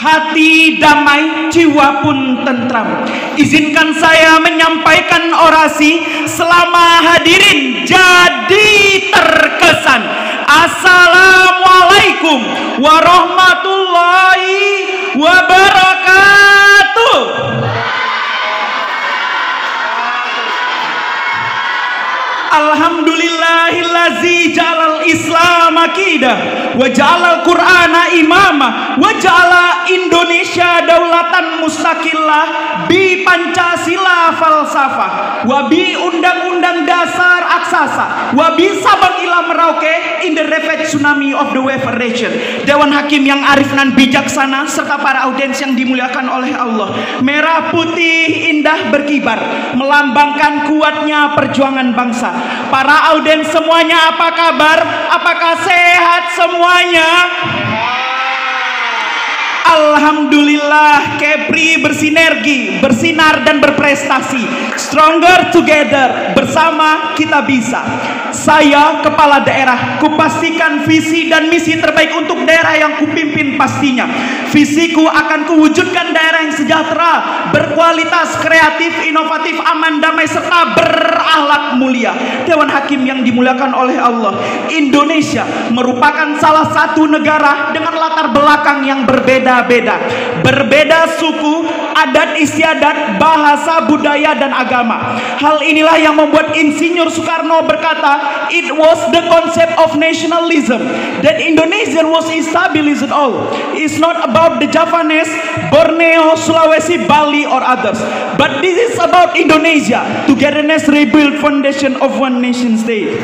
hati damai, jiwa pun tentram. Izinkan saya menyampaikan orasi selama hadirin jadi terkesan. Assalamualaikum warahmatullahi wabarakatuh. Alhamdulillahillazi ja'alal Islam aqidah wa ja'alal Qur'ana imama wa ja'ala Indonesia daulatan mustaqillah bi Pancasila falsafah wa bi Undang-Undang Dasar aksasa wa bi Sabang ila Merauke in the rapid tsunami of the wave region. Dewan Hakim yang arif dan bijaksana serta para audiens yang dimuliakan oleh Allah. Merah putih indah berkibar melambangkan kuatnya perjuangan bangsa. Para audiens semuanya apa kabar? Apakah sehat semuanya? Alhamdulillah, Kepri bersinergi, bersinar dan berprestasi. Stronger together, bersama kita bisa. Saya kepala daerah, kupastikan visi dan misi terbaik untuk daerah yang kupimpin pastinya. Visiku akan kuwujudkan daerah yang sejahtera, berkualitas, kreatif, inovatif, aman, damai, serta berakhlak mulia. Dewan Hakim yang dimuliakan oleh Allah, Indonesia merupakan salah satu negara dengan latar belakang yang berbeda. Berbeda suku, adat istiadat, bahasa, budaya, dan agama. Hal inilah yang membuat Insinyur Soekarno berkata, it was the concept of nationalism that Indonesia was established all. It's not about the Javanese, Borneo, Sulawesi, Bali, or others, but this is about Indonesia, togetherness, rebuild foundation of one nation state.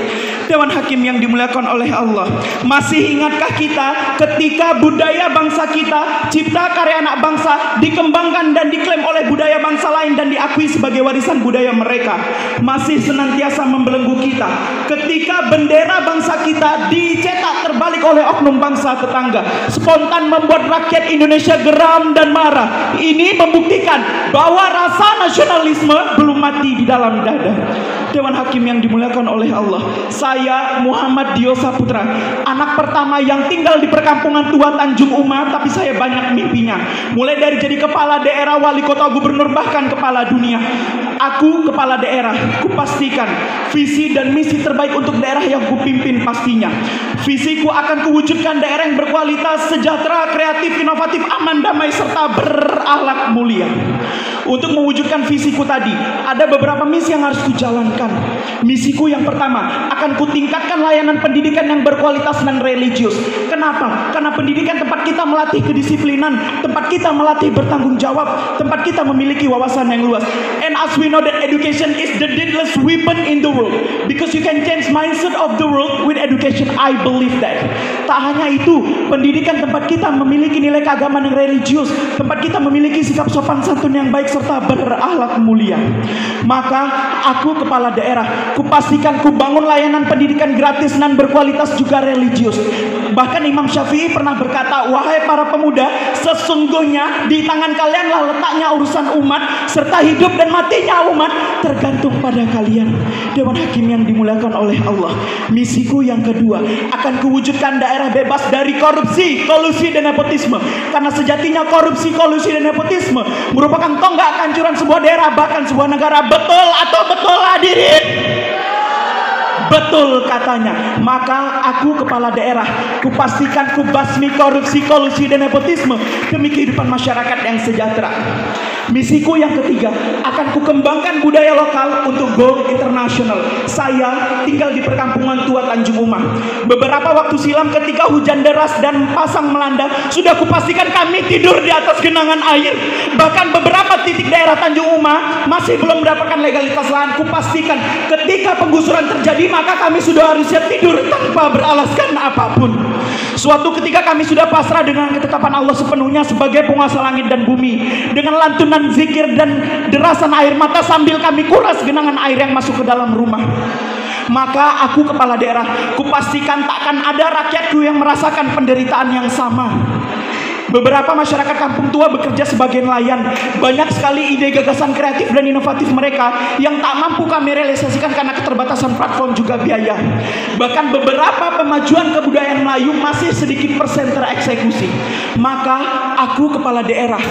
Dewan Hakim yang dimuliakan oleh Allah, masih ingatkah kita ketika budaya bangsa kita, cipta karya anak bangsa, dikembangkan dan diklaim oleh budaya bangsa lain dan diakui sebagai warisan budaya mereka? Masih senantiasa membelenggu kita ketika bendera bangsa kita dicetak terbalik oleh oknum bangsa tetangga, spontan membuat rakyat Indonesia geram dan marah. Ini membuktikan bahwa rasa nasionalisme belum mati di dalam dada. Dewan Hakim yang dimuliakan oleh Allah, saya Muhammad Dio Saputra, anak pertama yang tinggal di perkampungan tua Tanjung Uma, tapi saya banyak mimpinya. Mulai dari jadi kepala daerah, wali kota, gubernur, bahkan kepala dunia. Aku kepala daerah, kupastikan visi dan misi terbaik untuk daerah yang kupimpin pastinya. Visiku akan kuwujudkan daerah yang berkualitas, sejahtera, kreatif, inovatif, aman, damai, serta berakhlak mulia. Untuk mewujudkan visiku tadi, ada beberapa misi yang harus kujalankan. Misiku yang pertama, akan kutingkatkan layanan pendidikan yang berkualitas dan religius. Kenapa? Karena pendidikan tempat kita melatih kedisiplinan, tempat kita melatih bertanggung jawab, tempat kita memiliki wawasan yang luas. And as we know that education is the deadliest weapon in the world, because you can change mindset of the world with education. I believe that. Tak hanya itu, pendidikan tempat kita memiliki nilai keagamaan yang religius, tempat kita memiliki sikap sopan santun yang baik serta berakhlak mulia. Maka aku kepala daerah, kupastikan kubangun layanan pendidikan gratis dan berkualitas juga religius. Bahkan Imam Syafi'i pernah berkata, wahai para pemuda, sesungguhnya di tangan kalianlah letaknya urusan umat, serta hidup dan matinya umat tergantung pada kalian. Dewan Hakim yang dimuliakan oleh Allah, misiku yang kedua, akan kuwujudkan daerah bebas dari korupsi, kolusi, dan nepotisme. Karena sejatinya korupsi, kolusi, dan nepotisme merupakan tonggak kehancuran sebuah daerah, bahkan sebuah negara. Betul atau betul hadirin? Betul katanya. Maka aku kepala daerah, kupastikan kubasmi korupsi, kolusi, dan nepotisme demi kehidupan masyarakat yang sejahtera. Misiku yang ketiga, akan kukembangkan budaya lokal untuk go internasional. Saya tinggal di perkampungan tua Tanjung Uma. Beberapa waktu silam ketika hujan deras dan pasang melanda, sudah kupastikan kami tidur di atas genangan air. Bahkan beberapa titik daerah Tanjung Uma masih belum mendapatkan legalitas lahan. Kupastikan ketika penggusuran terjadi, maka kami sudah harus siap tidur tanpa beralaskan apapun. Suatu ketika kami sudah pasrah dengan ketetapan Allah sepenuhnya sebagai penguasa langit dan bumi. Dengan lantunan zikir dan derasan air mata sambil kami kuras genangan air yang masuk ke dalam rumah. Maka aku kepala daerah, kupastikan takkan ada rakyatku yang merasakan penderitaan yang sama. Beberapa masyarakat kampung tua bekerja sebagai nelayan. Banyak sekali ide, gagasan kreatif dan inovatif mereka yang tak mampu kami realisasikan karena keterbatasan platform juga biaya. Bahkan beberapa pemajuan kebudayaan Melayu masih sedikit persen tereksekusi. Maka aku kepala daerah,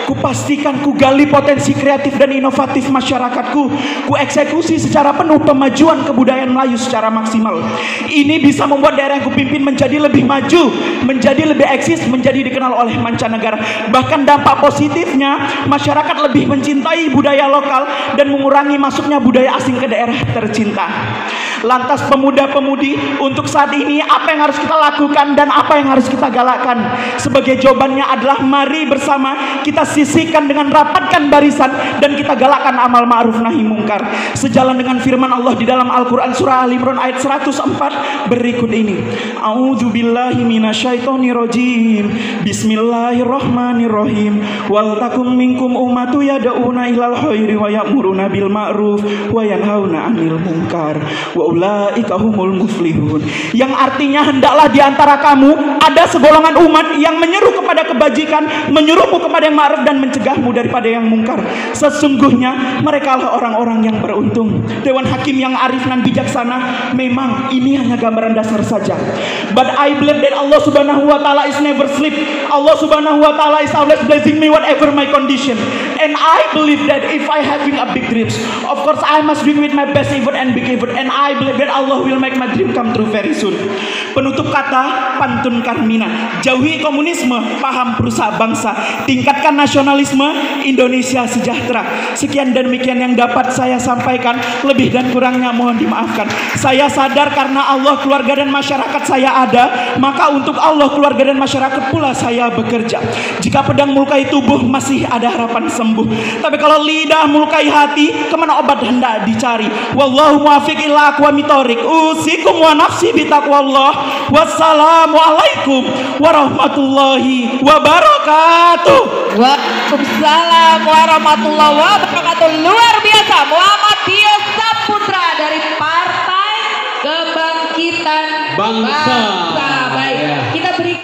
kupastikan kugali potensi kreatif dan inovatif masyarakatku, ku eksekusi secara penuh pemajuan kebudayaan Melayu secara maksimal. Ini bisa membuat daerah yang kupimpin menjadi lebih maju, menjadi lebih eksis, menjadi dikenal oleh mancanegara. Bahkan dampak positifnya, masyarakat lebih mencintai budaya lokal dan mengurangi masuknya budaya asing ke daerah tercinta. Lantas pemuda-pemudi, untuk saat ini apa yang harus kita lakukan dan apa yang harus kita galakkan? Sebagai jawabannya adalah mari bersama kita sisihkan dengan rapatkan barisan dan kita galakkan amal ma'ruf nahi mungkar. Sejalan dengan firman Allah di dalam Al-Quran surah Al-Imran ayat 104 berikut ini. A'udzubillahi minasyaitonirrajim. Bismillahirrahmanirrahim. Wal takum minkum ummatu yad'una ilal khairi wa ya'muruna bil ma'ruf wa yanhauna 'anil munkar wa ulaika humul muflihun. Yang artinya hendaklah di antara kamu ada segolongan umat yang menyeru kepada kebajikan, menyuruhmu kepada yang ma'ruf dan mencegahmu daripada yang mungkar. Sesungguhnya mereka lah orang-orang yang beruntung. Dewan Hakim yang arif dan bijaksana, memang ini hanya gambaran dasar saja. But I believe that Allah Subhanahu wa taala is never sleep. Allah Subhanahu wa taala is always blessing me whatever my condition. And I believe that if I having a big dreams, of course I must do with my best effort and big effort. And I believe that Allah will make my dream come true very soon. Penutup kata pantun Karmina. Jauhi komunisme, paham perusahaan bangsa. Tingkatkan nasionalisme, Indonesia sejahtera. Sekian dan demikian yang dapat saya sampaikan. Lebih dan kurangnya mohon dimaafkan. Saya sadar karena Allah, keluarga dan masyarakat saya ada, maka untuk Allah, keluarga dan masyarakat pula saya bekerja. Jika pedang melukai tubuh masih ada harapan sembuh, tapi kalau lidah melukai hati, kemana obat hendak dicari? Wallahu muwaffiq ila aqwamit thoriq. Usikum wa nafsi bitaqwallah. Wassalamualaikum warahmatullahi wabarakatuh. Waalaikumsalam warahmatullahi wabarakatuh. Luar biasa, Muhammad Dio Saputra dari Partai Kebangkitan Bangsa. Baik, kita beri